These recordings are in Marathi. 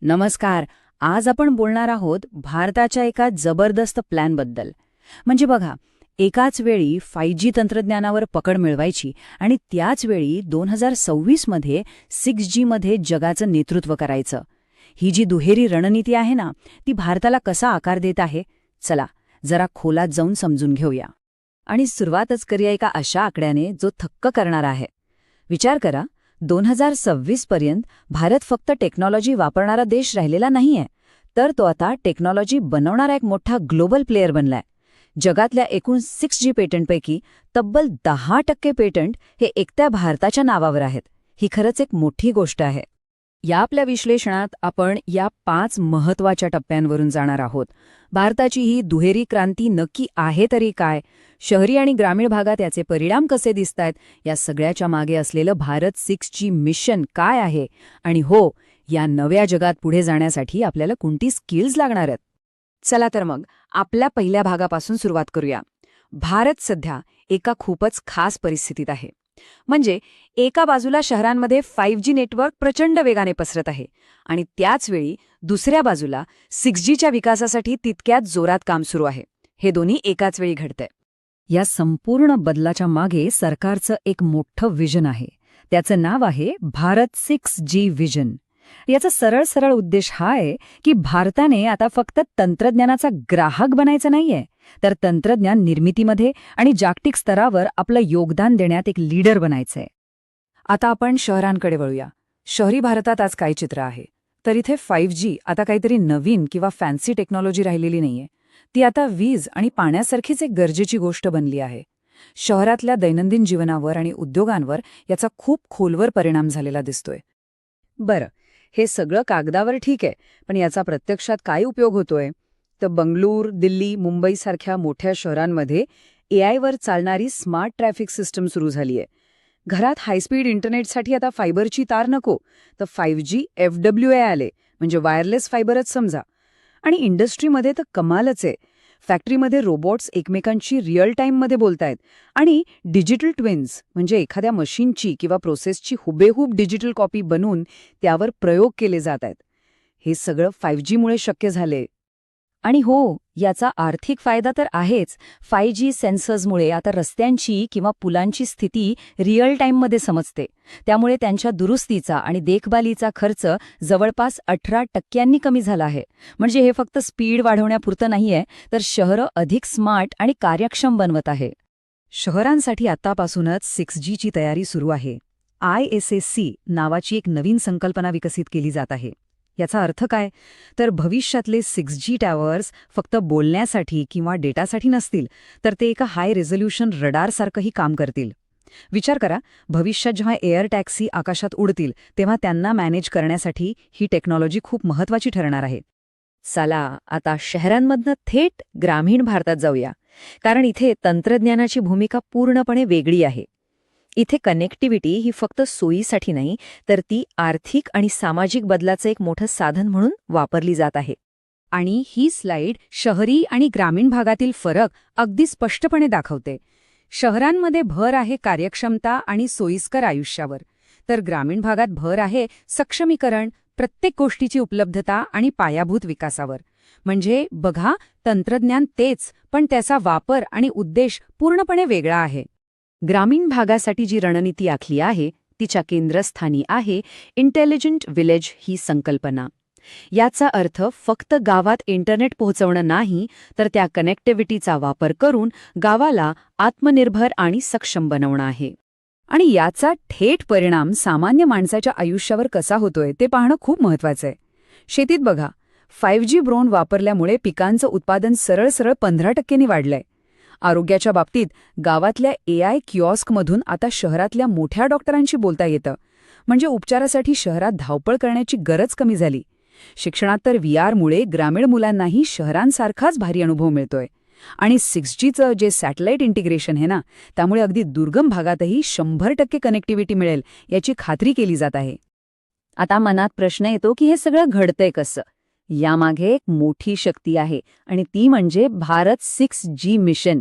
नमस्कार. आज आपण बोलणार आहोत भारताच्या एका जबरदस्त प्लॅनबद्दल. म्हणजे बघा, एकाच वेळी 5G तंत्रज्ञानावर पकड मिळवायची आणि त्याच वेळी 2026 मध्ये 6G मध्ये जगाचं नेतृत्व करायचं. ही जी दुहेरी रणनीती आहे ना, ती भारताला कसा आकार देत आहे, चला जरा खोलात जाऊन समजून घेऊया. आणि सुरुवातच करूया एका अशा आकड्याने जो थक्क करणारा आहे. विचार करा, 2026 पर्यंत भारत फक्त टेक्नॉलॉजी वापरणारा देश राहिलेला नाहीये, तर तो आता टेक्नॉलॉजी बनवणारा एक मोठा ग्लोबल प्लेयर बनलाय. जगातल्या एकूण 6G पेटंटपैकी तब्बल 10% पेटंट हे एकट्या भारताच्या नावावर आहेत. ही खरंच एक मोठी गोष्ट आहे. या आपल्या विश्लेषणात आपण या 5 महत्त्वाच्या टप्प्यांवरून जाणार आहोत. भारताची ही दुहेरी क्रांती नक्की आहे तरी काय, शहरी आणि ग्रामीण भागात याचे परिणाम कसे दिसतायत, या सगळ्याच्या मागे असलेलं भारत 6G मिशन काय आहे, आणि हो, या नव्या जगात पुढे जाण्यासाठी आपल्याला कोणती स्किल्स लागणार आहेत. चला तर मग आपल्या पहिल्या भागापासून सुरुवात करूया. भारत सध्या एका खूपच खास परिस्थितीत आहे. म्हणजे एका बाजूला शहरांमध्ये 5G नेटवर्क प्रचंड वेगाने पसरत आहे आणि त्याचवेळी दुसऱ्या बाजूला 6Gच्या विकासासाठी तितक्याच जोरात काम सुरू आहे. हे दोन्ही एकाच वेळी घडतंय. या संपूर्ण बदलाच्या मागे सरकारचं एक मोठं विजन आहे. त्याचं नाव आहे भारत 6G विजन. याचा सरळ उद्देश हा आहे की भारताने आता फक्त तंत्रज्ञानाचा ग्राहक बनायचं नाहीये, तर तंत्रज्ञान निर्मितीमध्ये आणि जागतिक स्तरावर आपलं योगदान देण्यात एक लीडर बनायचंय. आता आपण शहरांकडे वळूया. शहरी भारतात आज काय चित्र आहे, तर इथे 5G आता काहीतरी नवीन किंवा फॅन्सी टेक्नॉलॉजी राहिलेली नाहीये. ती आता वीज आणि पाण्यासारखीच एक गरजेची गोष्ट बनली आहे. शहरातल्या दैनंदिन जीवनावर आणि उद्योगांवर याचा खूप खोलवर परिणाम झालेला दिसतोय. बरं, हे सगळं कागदावर ठीक आहे, पण याचा प्रत्यक्षात काय उपयोग होतोय? तर बंगळूर, दिल्ली, मुंबईसारख्या मोठ्या शहरांमध्ये AI वर चालणारी स्मार्ट ट्रॅफिक सिस्टम सुरू झाली आहे. घरात हायस्पीड इंटरनेटसाठी आता फायबरची तार नको, तर 5G FWA आले, म्हणजे वायरलेस फायबरच समजा. आणि इंडस्ट्रीमध्ये तर कमालच आहे. फॅक्टरीमध्ये रोबोट्स एकमेकांशी रिअल टाईममध्ये बोलतायत आणि डिजिटल ट्विन्स, म्हणजे एखाद्या मशीनची किंवा प्रोसेसची हुबेहूब डिजिटल कॉपी बनवून त्यावर प्रयोग केले जात आहेत. हे सगळं 5Gमुळे शक्य झाले. आणि हो, याचा आर्थिक फायदा तर आहेच. 5G सेन्सर्समुळे आता रस्त्यांची किंवा पुलांची स्थिती रिअल टाईममध्ये समजते. त्यामुळे त्यांच्या दुरुस्तीचा आणि देखभालीचा खर्च जवळपास 18% कमी झाला आहे. म्हणजे हे फक्त स्पीड वाढवण्यापुरतं नाहीये, तर शहरं अधिक स्मार्ट आणि कार्यक्षम बनवत आहे. शहरांसाठी आतापासूनच 6Gची तयारी सुरू आहे. ISSC नावाची एक नवीन संकल्पना विकसित केली जात आहे. याचा अर्थ काय, तर भविष्यातले 6G टॉवर्स फक्त बोलण्यासाठी किंवा डेटासाठी नसतील, तर ते एका हाय रेझोल्युशन रडारसारखंही काम करतील. विचार करा, भविष्यात जेव्हा एअर टॅक्सी आकाशात उडतील तेव्हा त्यांना मॅनेज करण्यासाठी ही टेक्नॉलॉजी खूप महत्त्वाची ठरणार आहे. चला आता शहरांमधनं थेट ग्रामीण भारतात जाऊया, कारण इथे तंत्रज्ञानाची भूमिका पूर्णपणे वेगळी आहे. इथे कनेक्टिव्हिटी ही फक्त सोयीसाठी नाही, तर ती आर्थिक आणि सामाजिक बदलाचं एक मोठं साधन म्हणून वापरली जात आहे. आणि ही स्लाइड शहरी आणि ग्रामीण भागातील फरक अगदी स्पष्टपणे दाखवते. शहरांमध्ये भर आहे कार्यक्षमता आणि सोयीस्कर आयुष्यावर, तर ग्रामीण भागात भर आहे सक्षमीकरण, प्रत्येक गोष्टीची उपलब्धता आणि पायाभूत विकासावर. म्हणजे बघा, तंत्रज्ञान तेच, पण त्याचा वापर आणि उद्देश पूर्णपणे वेगळा आहे. ग्रामीण भागासाठी जी रणनीती आखली आहे तिच्या केंद्रस्थानी आहे इंटेलिजंट विलेज ही संकल्पना. याचा अर्थ फक्त गावात इंटरनेट पोहोचवणं नाही, तर त्या कनेक्टिव्हिटीचा वापर करून गावाला आत्मनिर्भर आणि सक्षम बनवणं आहे. आणि याचा थेट परिणाम सामान्य माणसाच्या आयुष्यावर कसा होतोय ते पाहणं खूप महत्त्वाचं आहे. शेतीत बघा, 5G ड्रोन वापरल्यामुळे पिकांचं उत्पादन सरळ 15% वाढलंय. आरोग्याच्या बाबतीत गावातल्या AI किऑस्कमधून आता शहरातल्या मोठ्या डॉक्टरांशी बोलता येतं. म्हणजे उपचारासाठी शहरात धावपळ करण्याची गरज कमी झाली. शिक्षणात तर VRमुळे ग्रामीण मुलांनाही शहरांसारखाच भारी अनुभव मिळतोय. आणि 6Gचं जे सॅटेलाइट इंटिग्रेशन आहे ना, त्यामुळे अगदी दुर्गम भागातही 100% कनेक्टिव्हिटी मिळेल याची खात्री केली जात आहे. आता मनात प्रश्न येतो की हे सगळं घडतंय कसं? यामागे एक मोठी शक्ती आहे आणि ती म्हणजे भारत 6G मिशन.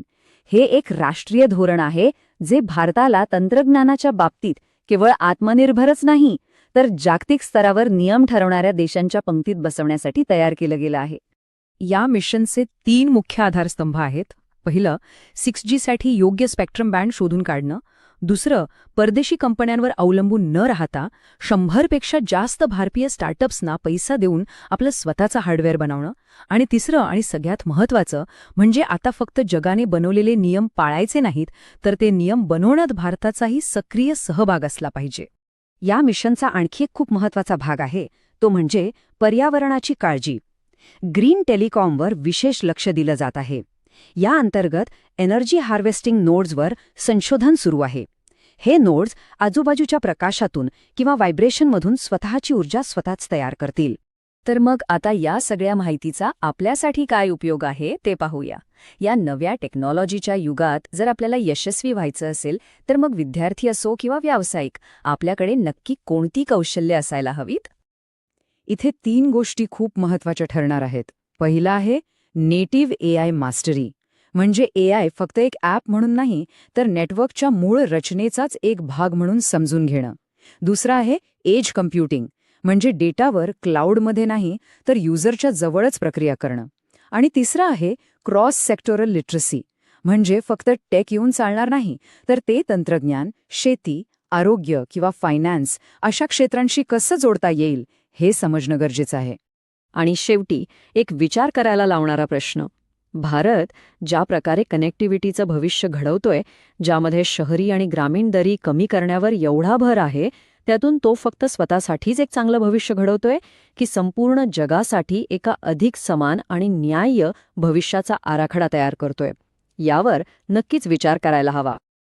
हे एक राष्ट्रीय धोरण आहे जे भारताला तंत्रज्ञानाच्या बाबतीत केवळ आत्मनिर्भरच नाही, तर जागतिक स्तरावर नियम ठरवणाऱ्या देशांच्या पंक्तीत बसवण्यासाठी तयार केलं गेलं आहे. या मिशनचे 3 मुख्य आधारस्तंभ आहेत. पहिलं, 6G साठी योग्य स्पेक्ट्रम बँड शोधून काढणं. दुसरं, परदेशी कंपन्यांवर अवलंबून न राहता 100पेक्षा जास्त भारतीय स्टार्टअप्सना पैसा देऊन आपलं स्वतःचं हार्डवेअर बनवणं. आणि तिसरं आणि सगळ्यात महत्त्वाचं म्हणजे आता फक्त जगाने बनवलेले नियम पाळायचे नाहीत, तर ते नियम बनवण्यात भारताचाही सक्रिय सहभाग असला पाहिजे. या मिशनचा आणखी एक खूप महत्त्वाचा भाग आहे, तो म्हणजे पर्यावरणाची काळजी. ग्रीन टेलिकॉमवर विशेष लक्ष दिलं जात आहे. या अंतर्गत एनर्जी हार्वेस्टिंग नोड्सवर संशोधन सुरू आहे. हे नोड्स आजूबाजूच्या प्रकाशातून किंवा व्हायब्रेशनमधून स्वतःची ऊर्जा स्वतःच तयार करतील. तर मग आता या सगळ्या माहितीचा आपल्यासाठी काय उपयोग आहे ते पाहूया. या नव्या टेक्नॉलॉजीच्या युगात जर आपल्याला यशस्वी व्हायचं असेल, तर मग विद्यार्थी असो किंवा व्यावसायिक, आपल्याकडे नक्की कोणती कौशल्ये असायला हवीत? इथे 3 गोष्टी खूप महत्त्वाच्या ठरणार आहेत. पहिला आहे नेटिव्ह AI मास्टरी. म्हणजे AI फक्त एक ॲप म्हणून नाही, तर नेटवर्कच्या मूळ रचनेचाच एक भाग म्हणून समजून घेणं. दुसरा आहे एज कम्प्युटिंग. म्हणजे डेटावर क्लाउडमध्ये नाही, तर युजरच्या जवळच प्रक्रिया करणं. आणि तिसरा आहे क्रॉस सेक्टोरल लिटरसी. म्हणजे फक्त टेक येऊन चालणार नाही, तर ते तंत्रज्ञान, शेती, आरोग्य किंवा फायनान्स अशा क्षेत्रांशी कसं जोडता येईल हे समजणं गरजेचं आहे. आणि शेवटी एक विचार करायला लावणारा प्रश्न. भारत ज्या प्रकारे कनेक्टिव्हिटीचं भविष्य घडवतोय, ज्यामध्ये शहरी आणि ग्रामीण दरी कमी करण्यावर एवढा भर आहे, त्यातून तो फक्त स्वतःसाठीच एक चांगलं भविष्य घडवतोय की संपूर्ण जगासाठी एका अधिक समान आणि न्याय्य भविष्याचा आराखडा तयार करतोय? यावर नक्कीच विचार करायला हवा.